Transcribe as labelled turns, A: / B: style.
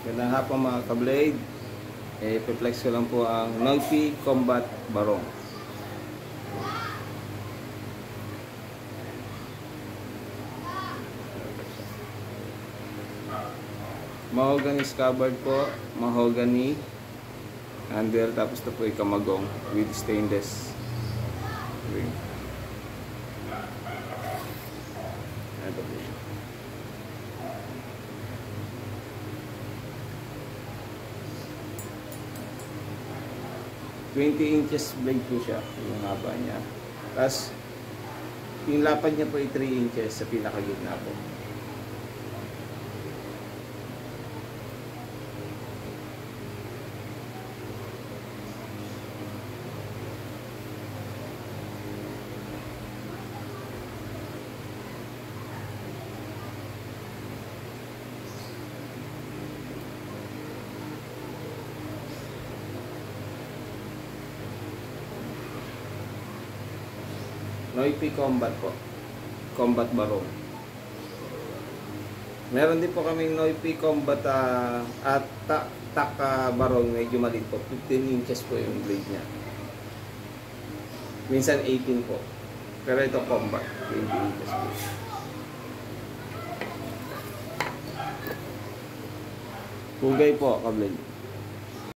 A: Gandang hapon mga ka-blade. I-flex ko lang po ang Noipi Combat Barong. Mahogany scabbard po, mahogany handle, tapos ito po ay kamagong with stainless ring. Ito po siya. 20 inches blade po siya, yung haba niya. Tapos, yung lapad niya po ay 3 inches sa pinakagitna po. Noipi Combat po. Combat Barong. Meron din po kaming Noipi Combat at Tak Barong, medyo maliit po. 15 inches po yung blade niya. Minsan 18 po. Pero ito Combat, 20 inches po. Pugay po, ka-blade.